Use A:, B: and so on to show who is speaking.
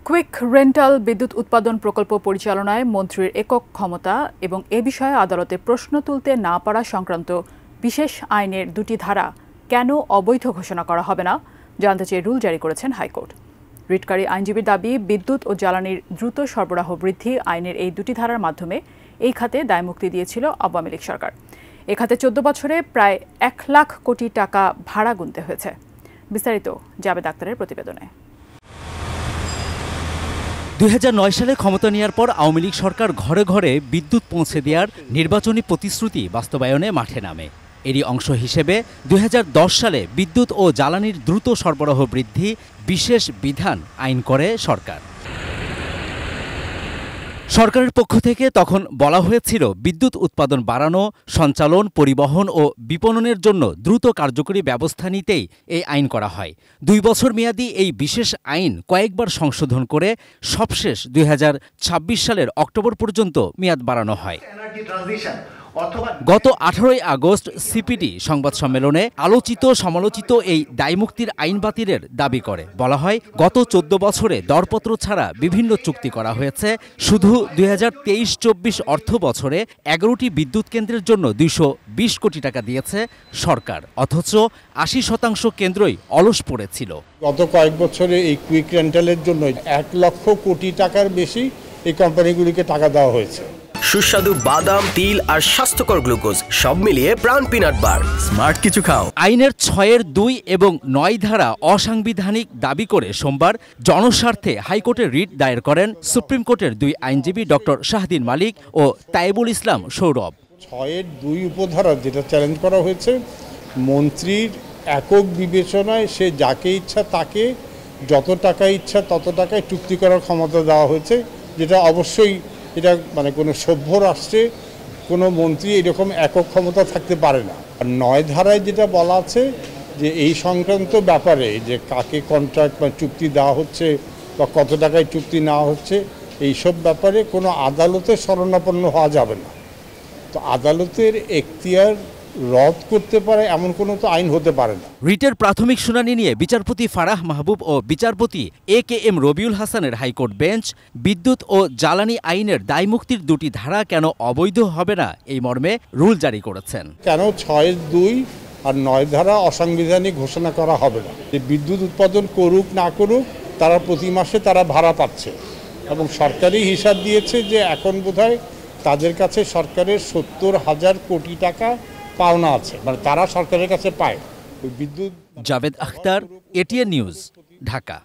A: Quick rental বিদ্যুৎ উৎপাদন প্রকল্প পরিচালনায় মন্ত্রীর একক ক্ষমতা এবং এ বিষয়ে আদালতে প্রশ্ন তুলতে না পারা সংক্রান্ত বিশেষ আইনের দুটি ধারা কেন অবৈধ ঘোষণা করা হবে না জানতে চেয়ে রুল জারি করেছেন হাইকোর্ট। রিটকারী আইনজীবীর দাবি, বিদ্যুৎ ও জ্বালানির দ্রুত সরবরাহ বৃদ্ধি আইনের এই দুটি ধারার মাধ্যমে এই খাতে দায়মুক্তি দিয়েছিল আওয়ামী লীগ সরকার। এ খাতে ১৪ বছরে প্রায় ১ লাখ কোটি টাকা ভাড়া গুনতে হয়েছে। বিস্তারিত জাবেদ আক্তারের প্রতিবেদনে।
B: ২০০৯ সালে ক্ষমতা নেওয়ার পর আওয়ামী লীগ সরকার ঘরে ঘরে বিদ্যুৎ পৌঁছে দেওয়ার নির্বাচনী প্রতিশ্রুতি বাস্তবায়নে মাঠে নামে। এরই অংশ হিসেবে ২০১০ সালে বিদ্যুৎ ও জ্বালানির দ্রুত সরবরাহ বৃদ্ধি বিশেষ বিধান আইন করে সরকার। সরকারের পক্ষ থেকে তখন বলা হয়েছিল, বিদ্যুৎ উৎপাদন বাড়ানো, সঞ্চালন, পরিবহন ও বিপণনের জন্য দ্রুত কার্যকরী ব্যবস্থা নিতেই এই আইন করা হয়। ২ বছর মেয়াদী এই বিশেষ আইন কয়েকবার সংশোধন করে সবশেষ ২০২৬ সালের অক্টোবর পর্যন্ত মেয়াদ বাড়ানো হয়। গত ১৮ আগস্ট সিপিডি সংবাদ সম্মেলনে আলোচিত সমালোচিত এই দায়মুক্তির আইন বাতিলের দাবি করে বলা হয়, গত ১৪ বছরে দরপত্র ছাড়া বিভিন্ন চুক্তি করা হয়েছে। শুধু ২০২৩-২৪ অর্থ বছরে ১১টি বিদ্যুৎ কেন্দ্রের জন্য ২২০ কোটি টাকা দিয়েছে সরকার, অথচ ৮০% কেন্দ্রই অলস পড়েছিল।
C: গত কয়েক বছরে এই কুইক রেন্টালের জন্য ১ লক্ষ কোটি টাকার বেশি এই কোম্পানিগুলিকে টাকা দেওয়া হয়েছে।
D: সুস্বাদু বাদাম, তিল আর স্বাস্থ্যকর গ্লুকোজ সব মিলিয়ে প্রাণ পিনাট বার, স্মার্ট কিছু খাও।
B: আইনের ৬-এর ২ এবং ৯ ধারা অসাংবিধানিক দাবি করে সোমবার জনস্বার্থে হাইকোর্টে রিট দায়ের করেন সুপ্রিম কোর্টের ২ আইনজীবী ডক্টর শাহদিন মালিক ও তাইবুল ইসলাম সৌরভ।
C: ৬-এর ২ উপধারা যেটা চ্যালেঞ্জ করা হয়েছে, মন্ত্রীর একক বিবেচনায় সে যাকে ইচ্ছা তাকে যত টাকা ইচ্ছা তত টাকায় চুক্তি করার ক্ষমতা দেওয়া হয়েছে, যেটা অবশ্যই এটা মানে কোনো সভ্য রাষ্ট্রে কোনো মন্ত্রী এরকম একক ক্ষমতা থাকতে পারে না। আর ৯ ধারায় যেটা বলা আছে যে এই সংক্রান্ত ব্যাপারে যে কাকে কন্ট্রাক্ট বা চুক্তি দেওয়া হচ্ছে বা কত টাকায় চুক্তি নেওয়া হচ্ছে, এইসব ব্যাপারে কোনো আদালতে শরণাপন্ন হওয়া যাবে না। তো আদালতের এখতিয়ার রদ করতে পারে এমন কোনো তো আইন হতে পারে না।
B: রিটের প্রাথমিক শুনানি নিয়ে বিচারপতি ফারাহ মাহবুব ও বিচারপতি এ.কে.এম. রবিউল হাসানের হাইকোর্ট বেঞ্চ বিদ্যুৎ ও জ্বালানি আইনের দায়মুক্তির দুটি ধারা কেন অবৈধ হবে না এই মর্মে রুল জারি করেছেন।
C: কেন ৬-এর ২ আর ৯ ধারা অসাংবিধানিক ঘোষণা করা হবে না। যে বিদ্যুৎ উৎপাদন করুক না করুক, তারা প্রতি মাসে তারা ভাড়া পাচ্ছে এবং সরকারি হিসাব দিয়েছে যে এখন বোধহয় তাদের কাছে সরকারের ৭০,০০০ কোটি টাকা পাওনা আছে, মানে তারা সরকারের কাছে পায় ওই বিদ্যুৎ।
B: Javed Akhtar, ATN news, Dhaka.